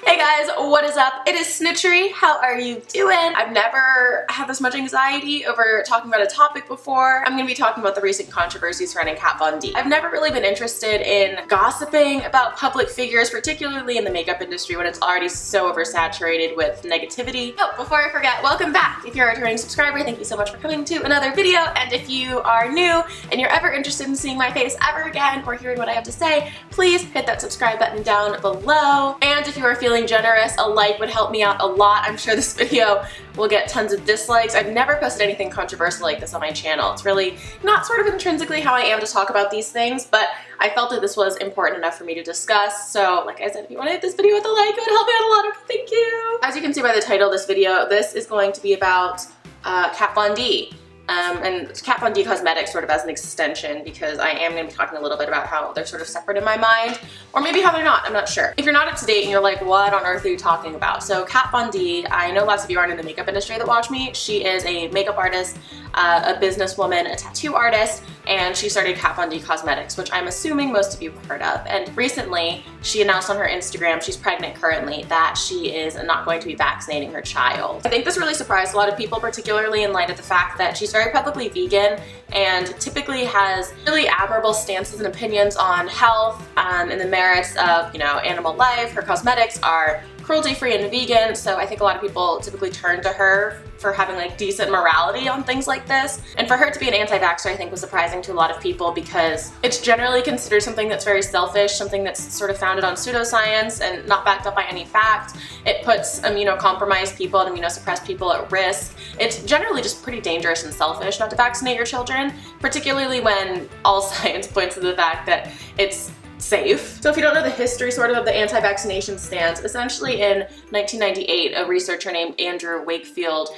Hey guys, what is up? It is Snitchery. How are you doing? I've never had this much anxiety over talking about a topic before. I'm going to be talking about the recent controversies surrounding Kat Von D. I've never really been interested in gossiping about public figures, particularly in the makeup industry when it's already so oversaturated with negativity. Oh, before I forget, welcome back. If you're a returning subscriber, thank you so much for coming to another video. And if you are new and you're ever interested in seeing my face ever again or hearing what I have to say, please hit that subscribe button down below. And if you are feeling generous, a like would help me out a lot. I'm sure this video will get tons of dislikes. I've never posted anything controversial like this on my channel. It's really not sort of intrinsically how I am to talk about these things, but I felt that this was important enough for me to discuss. So like I said, if you want to hit this video with a like, it would help me out a lot. Thank you. As you can see by the title of this video, this is going to be about Kat Von D. And Kat Von D Cosmetics sort of as an extension, because I am going to be talking a little bit about how they're sort of separate in my mind, or maybe how they're not, I'm not sure. If you're not up to date and you're like, what on earth are you talking about? So Kat Von D, I know lots of you aren't in the makeup industry that watch me. She is a makeup artist, a businesswoman, a tattoo artist, and she started Kat Von D Cosmetics, which I'm assuming most of you have heard of. And recently, she announced on her Instagram, she's pregnant currently, that she is not going to be vaccinating her child. I think this really surprised a lot of people, particularly in light of the fact that she's very publicly vegan and typically has really admirable stances and opinions on health and the merits of, you know, animal life. Her cosmetics are cruelty-free and vegan, so I think a lot of people typically turn to her for having like decent morality on things like this. And for her to be an anti-vaxxer, I think was surprising to a lot of people because it's generally considered something that's very selfish, something that's sort of founded on pseudoscience and not backed up by any fact. It puts immunocompromised people and immunosuppressed people at risk. It's generally just pretty dangerous and selfish not to vaccinate your children, particularly when all science points to the fact that it's safe. So if you don't know the history sort of the anti-vaccination stance, essentially in 1998, a researcher named Andrew Wakefield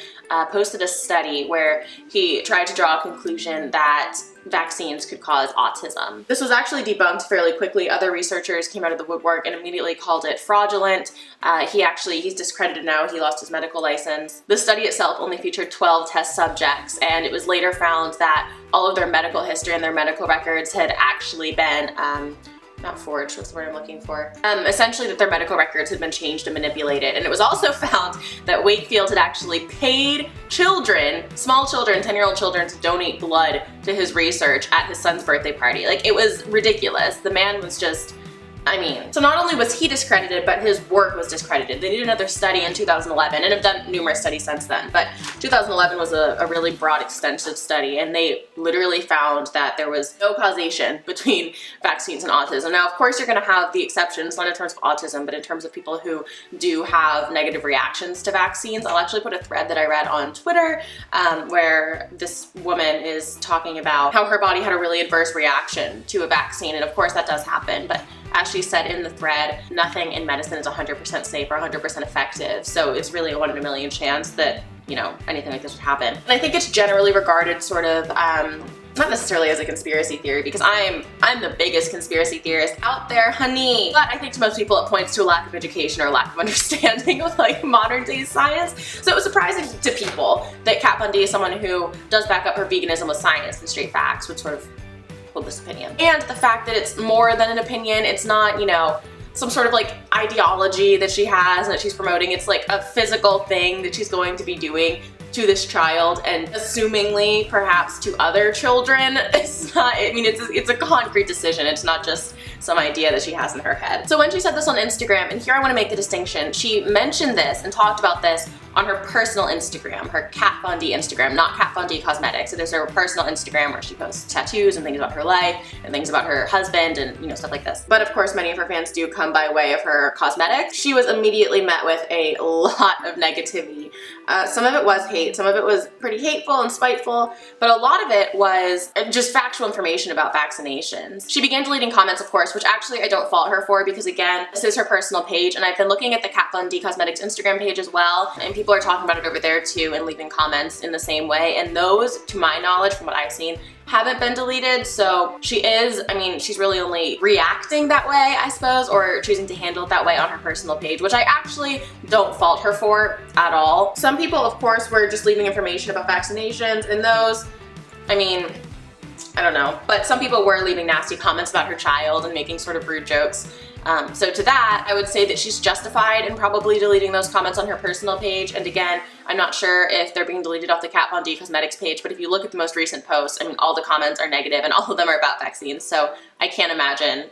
posted a study where he tried to draw a conclusion that vaccines could cause autism. This was actually debunked fairly quickly. Other researchers came out of the woodwork and immediately called it fraudulent. He's discredited now. He lost his medical license. The study itself only featured 12 test subjects, and it was later found that all of their medical history and their medical records had actually been not forged, what's the word I'm looking for? Essentially that their medical records had been changed and manipulated. And it was also found that Wakefield had actually paid children, small children, 10-year-old children, to donate blood to his research at his son's birthday party. Like, it was ridiculous. The man was just, I mean, so not only was he discredited, but his work was discredited. They did another study in 2011 and have done numerous studies since then, but 2011 was a really broad, extensive study, and they literally found that there was no causation between vaccines and autism. Now, of course, you're gonna have the exceptions, not in terms of autism, but in terms of people who do have negative reactions to vaccines. I'll actually put a thread that I read on Twitter where this woman is talking about how her body had a really adverse reaction to a vaccine, and of course that does happen, but as she said in the thread, nothing in medicine is 100% safe or 100% effective. So it's really a 1 in a million chance that, you know, anything like this would happen. And I think it's generally regarded sort of, not necessarily as a conspiracy theory, because I'm the biggest conspiracy theorist out there, honey. But I think to most people it points to a lack of education or a lack of understanding of like modern day science. So it was surprising to people that Kat Von D is someone who does back up her veganism with science and straight facts, which sort of this opinion. And the fact that it's more than an opinion, it's not, you know, some sort of like ideology that she has and that she's promoting. It's like a physical thing that she's going to be doing to this child and assumingly perhaps to other children. It's not, I mean, it's a concrete decision. It's not just some idea that she has in her head. So when she said this on Instagram, and here I want to make the distinction, she mentioned this and talked about this on her personal Instagram, her Kat Von D Instagram, not Kat Von D Cosmetics. It is her personal Instagram where she posts tattoos and things about her life and things about her husband and, you know, stuff like this. But of course, many of her fans do come by way of her cosmetics. She was immediately met with a lot of negativity. Some of it was hate, some of it was pretty hateful and spiteful, but a lot of it was just factual information about vaccinations. She began deleting comments, of course, which actually I don't fault her for, because again, this is her personal page, and I've been looking at the Kat Von D Cosmetics Instagram page as well, and people are talking about it over there too and leaving comments in the same way, and those, to my knowledge, from what I've seen, haven't been deleted. So she is, I mean, she's really only reacting that way, I suppose, or choosing to handle it that way on her personal page, which I actually don't fault her for at all. Some people, of course, were just leaving information about vaccinations, and those, I mean, I don't know. But some people were leaving nasty comments about her child and making sort of rude jokes. So to that, I would say that she's justified in probably deleting those comments on her personal page. And again, I'm not sure if they're being deleted off the Kat Von D Cosmetics page, but if you look at the most recent posts, I mean, all the comments are negative and all of them are about vaccines. So I can't imagine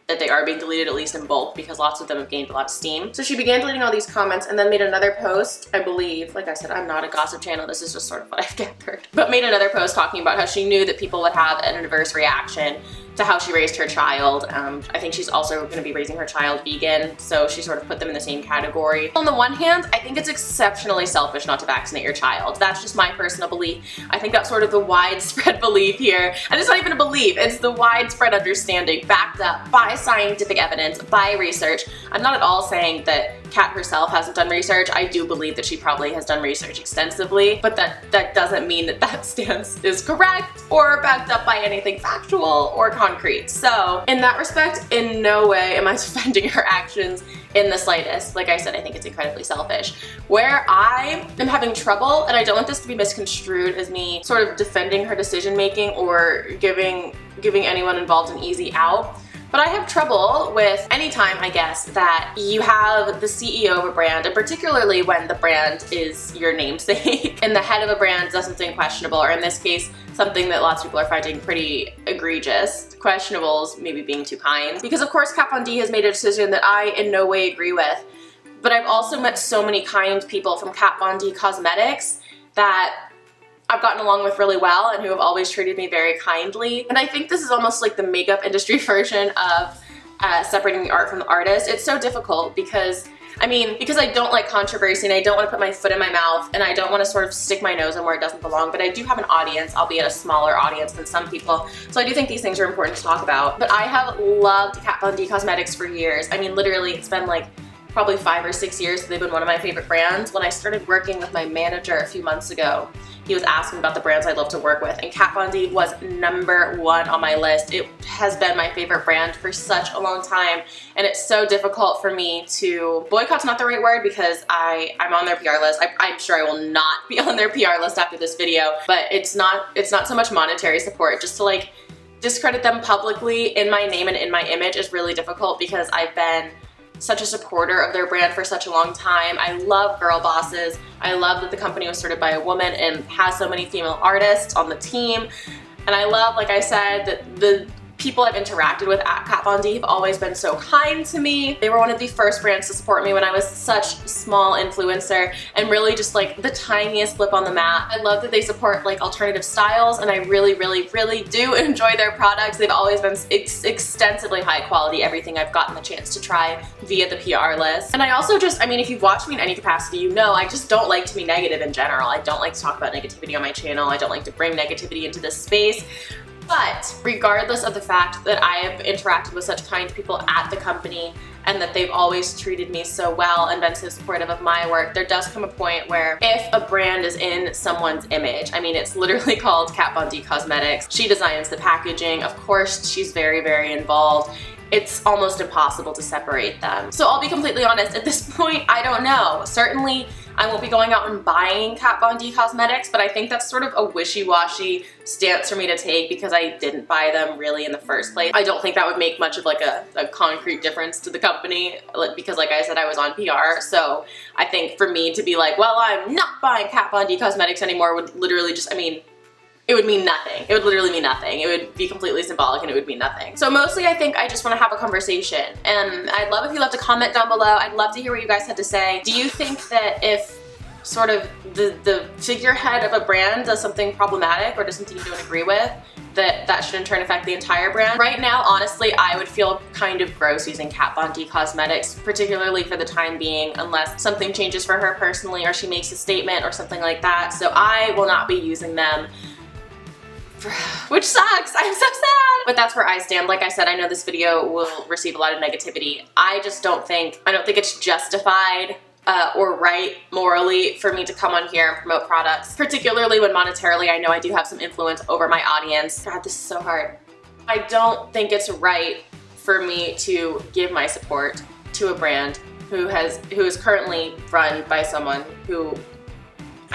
that they are being deleted, at least in bulk, because lots of them have gained a lot of steam. So she began deleting all these comments and then made another post, I believe. Like I said, I'm not a gossip channel, this is just sort of what I've gathered. But made another post talking about how she knew that people would have an adverse reaction to how she raised her child. I think she's also going to be raising her child vegan, so she sort of put them in the same category. On the one hand, I think it's exceptionally selfish not to vaccinate your child. That's just my personal belief. I think that's sort of the widespread belief here. And it's not even a belief, it's the widespread understanding backed up by scientific evidence, by research. I'm not at all saying that Kat herself hasn't done research. I do believe that she probably has done research extensively, but that doesn't mean that that stance is correct or backed up by anything factual or concrete. So in that respect, in no way am I defending her actions in the slightest. Like I said, I think it's incredibly selfish. Where I am having trouble, and I don't want this to be misconstrued as me sort of defending her decision making or giving anyone involved an easy out, but I have trouble with any time, I guess, that you have the CEO of a brand, and particularly when the brand is your namesake, and the head of a brand does something questionable, or in this case, something that lots of people are finding pretty egregious. Questionables maybe being too kind. Because of course Kat Von D has made a decision that I in no way agree with, but I've also met so many kind people from Kat Von D Cosmetics that I've gotten along with really well and who have always treated me very kindly. And I think this is almost like the makeup industry version of separating the art from the artist. It's so difficult because I don't like controversy and I don't want to put my foot in my mouth and I don't want to sort of stick my nose in where it doesn't belong, but I do have an audience, albeit a smaller audience than some people. So I do think these things are important to talk about. But I have loved Kat Von D Cosmetics for years. I mean, literally it's been like probably 5 or 6 years that they've been one of my favorite brands. When I started working with my manager a few months ago, he was asking about the brands I love to work with, and Kat Von D was #1 on my list. It has been my favorite brand for such a long time, and it's so difficult for me to, boycott's not the right word because I'm on their PR list. I'm sure I will not be on their PR list after this video, but it's not so much monetary support. Just to like discredit them publicly in my name and in my image is really difficult because I've been such a supporter of their brand for such a long time. I love girl bosses. I love that the company was started by a woman and has so many female artists on the team. And I love, like I said, that the people I've interacted with at Kat Von D have always been so kind to me. They were one of the first brands to support me when I was such a small influencer and really just like the tiniest blip on the map. I love that they support like alternative styles and I really, really, really do enjoy their products. They've always been extensively high quality, everything I've gotten the chance to try via the PR list. And I also just, if you've watched me in any capacity, you know I just don't like to be negative in general. I don't like to talk about negativity on my channel. I don't like to bring negativity into this space. But regardless of the fact that I have interacted with such kind people at the company and that they've always treated me so well and been so supportive of my work, there does come a point where if a brand is in someone's image, it's literally called Kat Von D Cosmetics. She designs the packaging. Of course, she's very, very involved. It's almost impossible to separate them. So I'll be completely honest, at this point, I don't know. Certainly, I won't be going out and buying Kat Von D Cosmetics, but I think that's sort of a wishy-washy stance for me to take because I didn't buy them really in the first place. I don't think that would make much of like a concrete difference to the company because like I said, I was on PR. So I think for me to be like, well, I'm not buying Kat Von D Cosmetics anymore would literally just, it would mean nothing. It would literally mean nothing. It would be completely symbolic and it would mean nothing. So mostly I think I just want to have a conversation. And I'd love if you left a comment down below. I'd love to hear what you guys had to say. Do you think that if sort of the figurehead of a brand does something problematic or does something you don't agree with, that should in turn affect the entire brand? Right now, honestly, I would feel kind of gross using Kat Von D Cosmetics, particularly for the time being, unless something changes for her personally or she makes a statement or something like that. So I will not be using them. Which sucks, I'm so sad. But that's where I stand. Like I said, I know this video will receive a lot of negativity. I don't think it's justified or right morally for me to come on here and promote products, particularly when monetarily I know I do have some influence over my audience. God, this is so hard. I don't think it's right for me to give my support to a brand who is currently run by someone who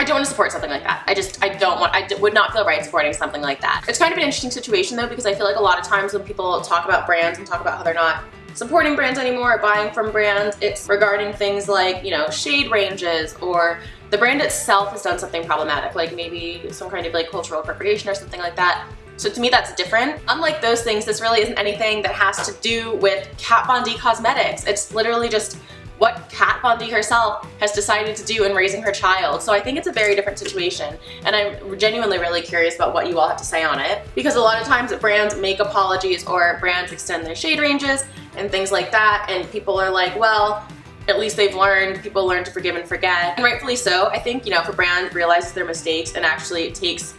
I don't want to support something like that. I would not feel right supporting something like that. It's kind of an interesting situation though, because I feel like a lot of times when people talk about brands and talk about how they're not supporting brands anymore or buying from brands, it's regarding things like, you know, shade ranges, or the brand itself has done something problematic, like maybe some kind of like cultural appropriation or something like that. So to me, that's different. Unlike those things, this really isn't anything that has to do with Kat Von D cosmetics. It's literally just what Kat Von D herself has decided to do in raising her child. So I think it's a very different situation, and I'm genuinely really curious about what you all have to say on it, because a lot of times brands make apologies or brands extend their shade ranges and things like that, and people are like, well, at least they've learned, people learn to forgive and forget, and rightfully so. I think, you know, if a brand realizes their mistakes and actually takes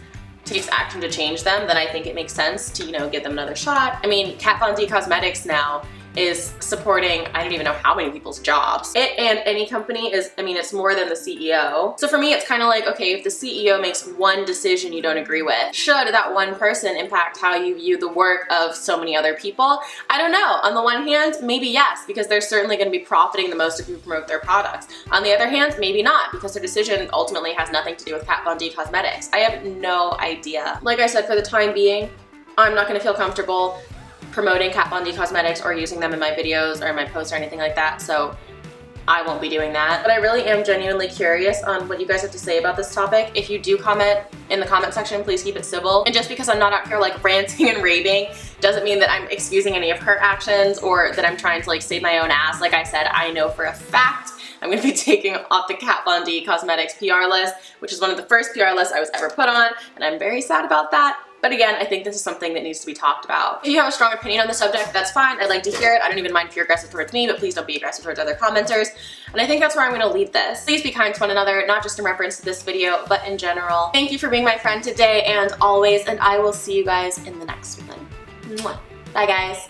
action to change them, then I think it makes sense to, you know, give them another shot. I mean, Kat Von D Cosmetics now is supporting, I don't even know how many people's jobs. It and any company is, I mean, it's more than the CEO. So for me, it's kind of like, okay, if the CEO makes one decision you don't agree with, should that one person impact how you view the work of so many other people? I don't know. On the one hand, maybe yes, because they're certainly going to be profiting the most if you promote their products. On the other hand, maybe not, because their decision ultimately has nothing to do with Kat Von D Cosmetics. I have no idea. Like I said, for the time being, I'm not going to feel comfortable promoting Kat Von D Cosmetics or using them in my videos or in my posts or anything like that, so I won't be doing that. But I really am genuinely curious on what you guys have to say about this topic. If you do comment in the comment section, please keep it civil. And just because I'm not out here like ranting and raving doesn't mean that I'm excusing any of her actions or that I'm trying to like save my own ass. Like I said, I know for a fact I'm going to be taking off the Kat Von D Cosmetics PR list, which is one of the first PR lists I was ever put on, and I'm very sad about that. But again, I think this is something that needs to be talked about. If you have a strong opinion on the subject, that's fine. I'd like to hear it. I don't even mind if you're aggressive towards me, but please don't be aggressive towards other commenters. And I think that's where I'm gonna leave this. Please be kind to one another, not just in reference to this video, but in general. Thank you for being my friend today and always, and I will see you guys in the next one. Mwah. Bye guys.